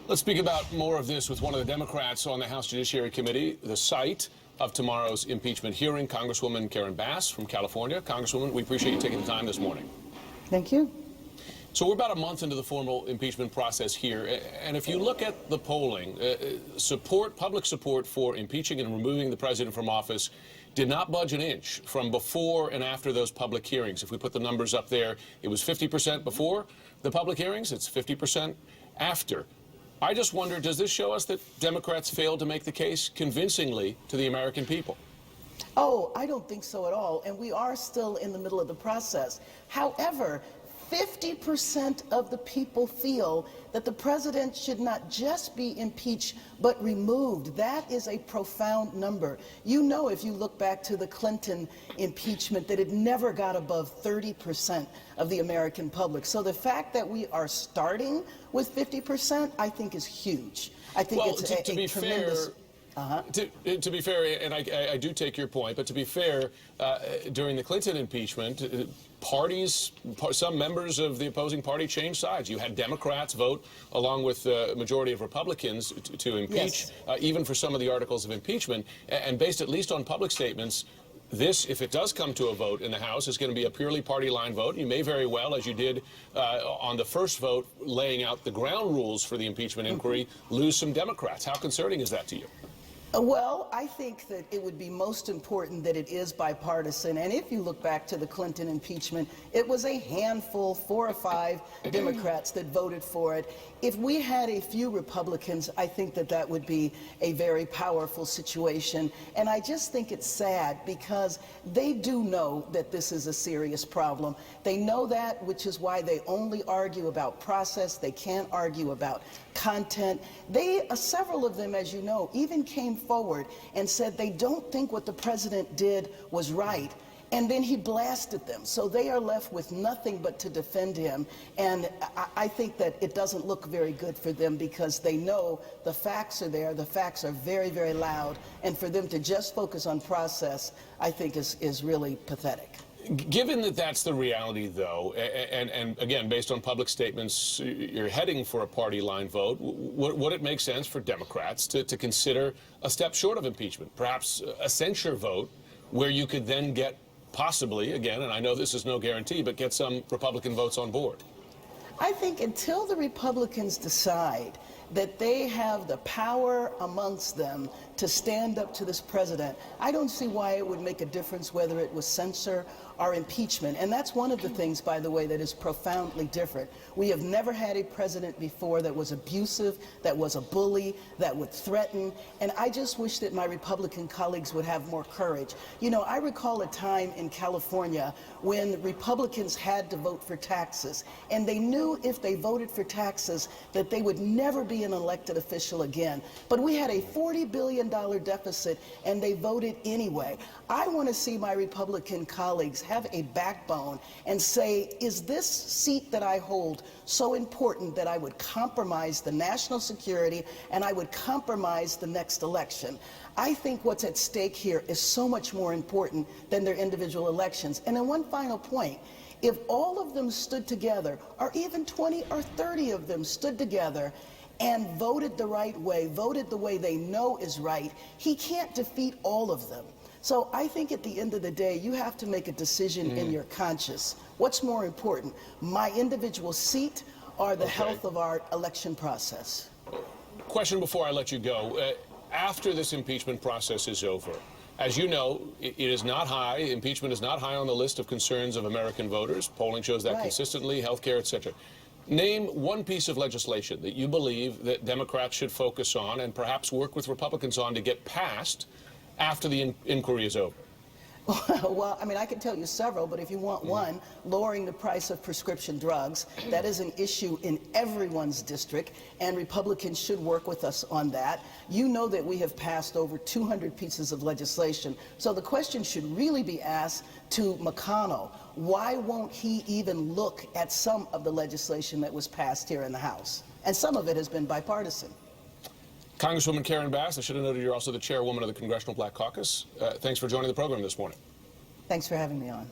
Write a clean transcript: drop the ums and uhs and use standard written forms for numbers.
Let's speak about more of this with one of the Democrats on the House Judiciary Committee, the site of tomorrow's impeachment hearing, Congresswoman Karen Bass from California. Congresswoman, we appreciate you taking the time this morning. Thank you. So we're about a month into the formal impeachment process here, and if you look at the polling, public support for impeaching and removing the president from office did not budge an inch from before and after those public hearings. If we put the numbers up there, it was 50% before the public hearings, it's 50% after. I just wonder, does this show us that Democrats failed to make the case convincingly to the American people? Oh, I don't think so at all, and we are still in the middle of the process. However, 50% of the people feel that the president should not just be impeached, but removed. That is a profound number. You know, if you look back to the Clinton impeachment, that it never got above 30% of the American public. So the fact that we are starting with 50%, I think is huge. I think well, it's to be tremendous... To be fair, and I do take your point, but to be fair, during the Clinton impeachment, some members of the opposing party changed sides. You had Democrats vote along with the majority of Republicans to impeach, yes. Even for some of the articles of impeachment, and based at least on public statements, this, if it does come to a vote in the House, is going to be a purely party line vote. You may very well, as you did on the first vote, laying out the ground rules for the impeachment inquiry, lose some Democrats. How concerning is that to you? Well, I think that it would be most important that it is bipartisan. And if you look back to the Clinton impeachment, it was a handful, 4 or 5 Democrats that voted for it. If we had a few Republicans, I think that that would be a very powerful situation. And I just think it's sad because they do know that this is a serious problem. They know that, which is why they only argue about process. They can't argue about content. Several of them, as you know, even came forward and said they don't think what the president did was right. And then he blasted them. So they are left with nothing but to defend him. And I think that it doesn't look very good for them because they know the facts are there. The facts are very, very loud. And for them to just focus on process, I think is really pathetic. Given that that's the reality, though, and again, based on public statements, you're heading for a party line vote, would it make sense for Democrats to consider a step short of impeachment, perhaps a censure vote, where you could then get possibly, again, and I know this is no guarantee, but get some Republican votes on board? I think until the Republicans decide that they have the power amongst them to stand up to this president, I don't see why it would make a difference whether it was censure or impeachment. And that's one of the things, by the way, that is profoundly different. We have never had a president before that was abusive, that was a bully, that would threaten. And I just wish that my Republican colleagues would have more courage. You know, I recall a time in California when Republicans had to vote for taxes, and they knew if they voted for taxes that they would never be an elected official again. But we had a $40 billion deficit, and they voted anyway. I want to see my Republican colleagues have a backbone and say, is this seat that I hold so important that I would compromise the national security and I would compromise the next election? I think what's at stake here is so much more important than their individual elections. And then one final point. If all of them stood together, or even 20 or 30 of them stood together and voted the right way, voted the way they know is right, he can't defeat all of them. So I think at the end of the day, you have to make a decision in your conscience. What's more important, my individual seat or the health of our election process? Question before I let you go. After this impeachment process is over, as you know, it is not high. Impeachment is not high on the list of concerns of American voters. Polling shows that consistently, health care, etc. Name one piece of legislation that you believe that Democrats should focus on and perhaps work with Republicans on to get passed after the inquiry is over. Well, I mean, I can tell you several, but if you want one, lowering the price of prescription drugs, that is an issue in everyone's district, and Republicans should work with us on that. You know that we have passed over 200 pieces of legislation, so the question should really be asked to McConnell. Why won't he even look at some of the legislation that was passed here in the House? And some of it has been bipartisan. Congresswoman Karen Bass, I should have noted you're also the chairwoman of the Congressional Black Caucus. Thanks for joining the program this morning. Thanks for having me on.